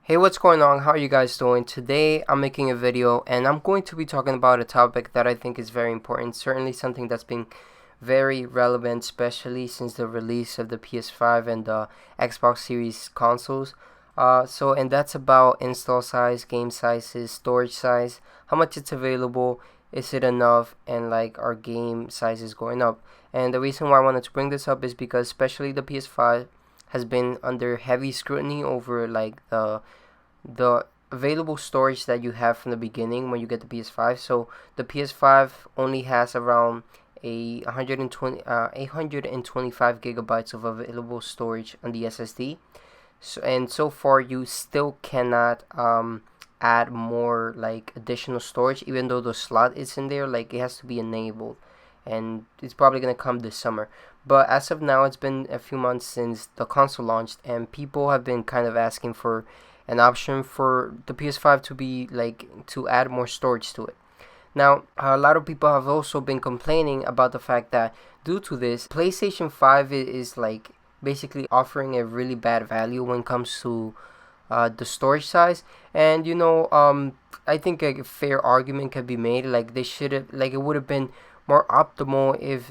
Hey, what's going on? How are you guys doing? Today I'm making a video and I'm going to be talking about a topic that I think is very important, certainly something that's been very relevant, especially since the release of the PS5 and the Xbox Series consoles. And that's about install size, game sizes, storage size, how much it's available, is it enough, and like our game sizes going up. And the reason why I wanted to bring this up is because especially the PS5 has been under heavy scrutiny over like the available storage that you have from the beginning when you get the PS5. So the PS5 only has around a 825 gigabytes of available storage on the SSD. So far you still cannot add more like additional storage, even though the slot is in there. Like, it has to be enabled, and it's probably gonna come this summer. But as of now, it's been a few months since the console launched, and people have been kind of asking for an option for the PS5 to be like to add more storage to it. Now, a lot of people have also been complaining about the fact that due to this, PlayStation 5 is like basically offering a really bad value when it comes to the storage size. And I think a fair argument can be made. Like, they should have, like, it would have been more optimal if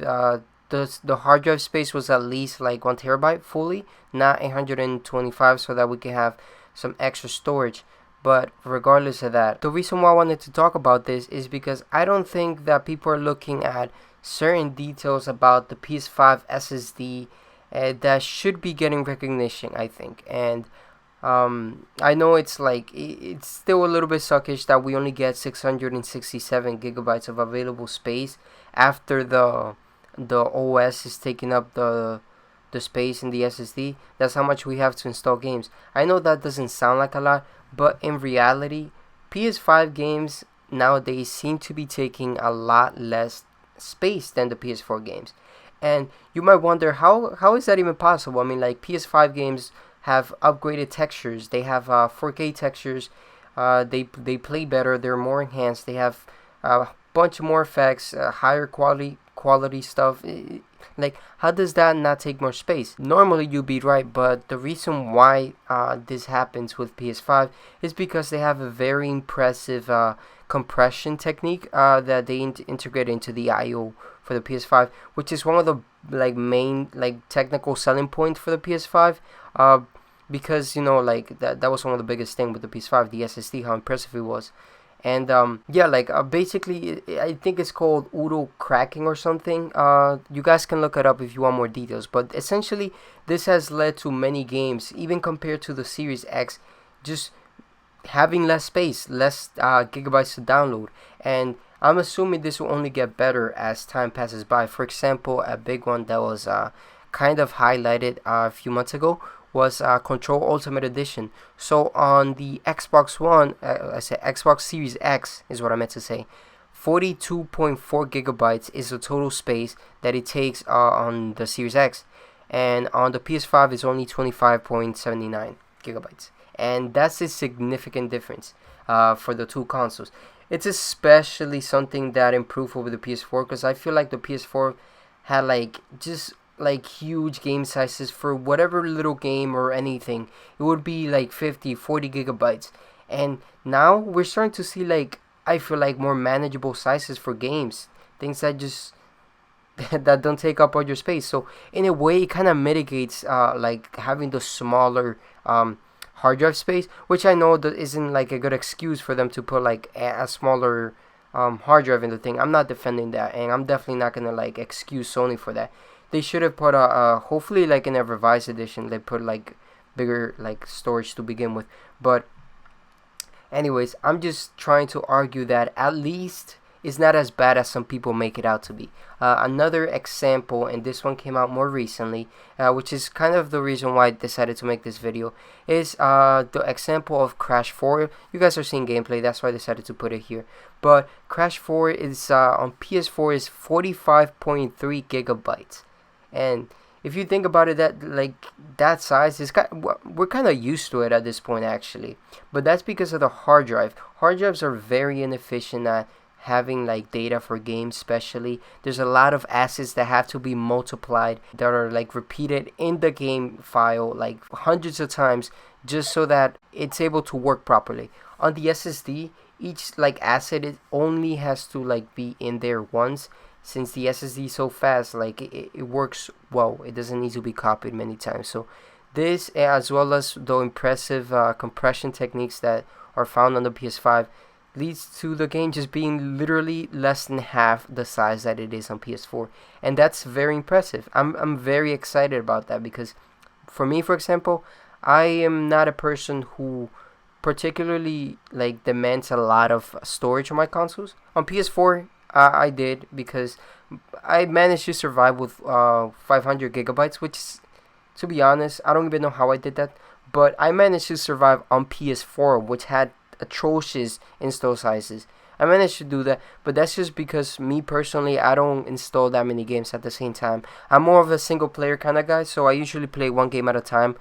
the hard drive space was at least like 1 terabyte fully, not 825, so that we can have some extra storage. But regardless of that, the reason why I wanted to talk about this is because I don't think that people are looking at certain details about the PS5 SSD that should be getting recognition, I think. And I know it's like it's still a little bit suckish that we only get 667 gigabytes of available space after the OS is taking up the space in the SSD. That's how much we have to install games. I know that doesn't sound like a lot, but in reality, PS5 games nowadays seem to be taking a lot less space than the PS4 games. And you might wonder, how is that even possible? I mean, like, PS5 games have upgraded textures. They have 4K textures. They play better. They're more enhanced. They have a bunch more effects, higher quality stuff. Like, how does that not take more space? Normally you'd be right, but the reason why this happens with PS5 is because they have a very impressive compression technique that they integrate into the I/O for the PS5, which is one of the like main like technical selling points for the PS5. Because like that was one of the biggest thing with the PS5, the SSD, how impressive it was. And yeah, like basically, I think it's called 𝐒𝐔𝐁𝐄 cracking or something. You guys can look it up if you want more details. But essentially, this has led to many games, even compared to the Series X, just having less space, less gigabytes to download. And I'm assuming this will only get better as time passes by. For example, a big one that was kind of highlighted a few months ago was Control Ultimate Edition. So on the Xbox One, I said Xbox Series X is what I meant to say. 42.4 gigabytes is the total space that it takes on the Series X, and on the PS5 is only 25.79 gigabytes, and that's a significant difference for the two consoles. It's especially something that improved over the PS4, because I feel like the PS4 had like just like huge game sizes for whatever little game or anything. It would be like 50-40 gigabytes, and now we're starting to see, like, I feel like more manageable sizes for games, things that just that don't take up all your space. So in a way, it kind of mitigates like having the smaller hard drive space, which I know that isn't like a good excuse for them to put like a smaller hard drive in the thing. I'm not defending that, and I'm definitely not gonna like excuse Sony for that. They should have put hopefully like in a revised edition, they put like bigger like storage to begin with. But anyways, I'm just trying to argue that at least it's not as bad as some people make it out to be. Another example, and this one came out more recently, which is kind of the reason why I decided to make this video, is the example of Crash 4. You guys are seeing gameplay, that's why I decided to put it here. But Crash 4 is on PS4 is 45.3 gigabytes. And if you think about it, that like that size is we're kind of used to it at this point, actually. But that's because of the hard drive. Hard drives are very inefficient at having like data for games, especially there's a lot of assets that have to be multiplied, that are like repeated in the game file like hundreds of times, just so that it's able to work properly. On the SSD, each like asset, it only has to like be in there once, since the SSD is so fast, like it works well. It doesn't need to be copied many times. So this, as well as the impressive compression techniques that are found on the PS5, leads to the game just being literally less than half the size that it is on PS4, and that's very impressive. I'm very excited about that, because for me, for example, I am not a person who particularly like demands a lot of storage on my consoles. On PS4, I did, because I managed to survive with 500 gigabytes, which is, to be honest, I don't even know how I did that, but I managed to survive on PS4, which had atrocious install sizes. I managed to do that, but that's just because me personally, I don't install that many games at the same time. I'm more of a single player kind of guy, so I usually play one game at a time,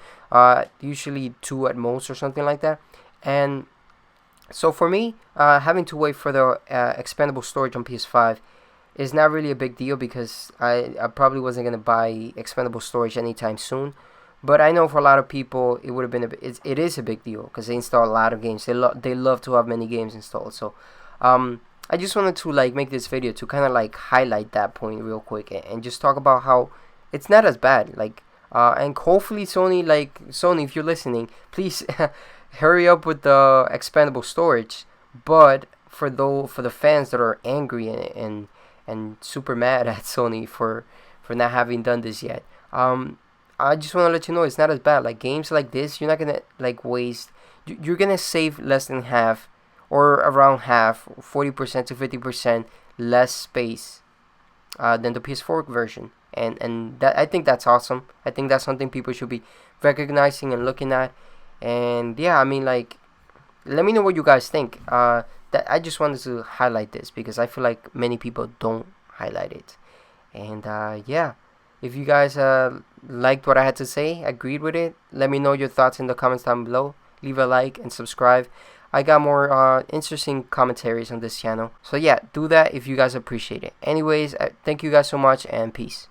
usually two at most or something like that. And so for me, having to wait for the expandable storage on PS5 is not really a big deal, because I probably wasn't going to buy expandable storage anytime soon. But I know for a lot of people, it would have been it is a big deal, because they install a lot of games. They love to have many games installed. So I just wanted to like make this video to kind of like highlight that point real quick, and just talk about how it's not as bad. Like and hopefully Sony, if you're listening, please hurry up with the expandable storage. But for the fans that are angry and super mad at Sony for not having done this yet, I just want to let you know it's not as bad. Like games like this, you're not gonna like waste. You're gonna save less than half, or around half, 40% to 50% less space than the PS4 version, and that, I think that's awesome. I think that's something people should be recognizing and looking at. And yeah, I mean, like, let me know what you guys think. That I just wanted to highlight this, because I feel like many people don't highlight it. And yeah. If you guys liked what I had to say, agreed with it, let me know your thoughts in the comments down below. Leave a like and subscribe. I got more interesting commentaries on this channel. So yeah, do that if you guys appreciate it. Anyways, thank you guys so much, and peace.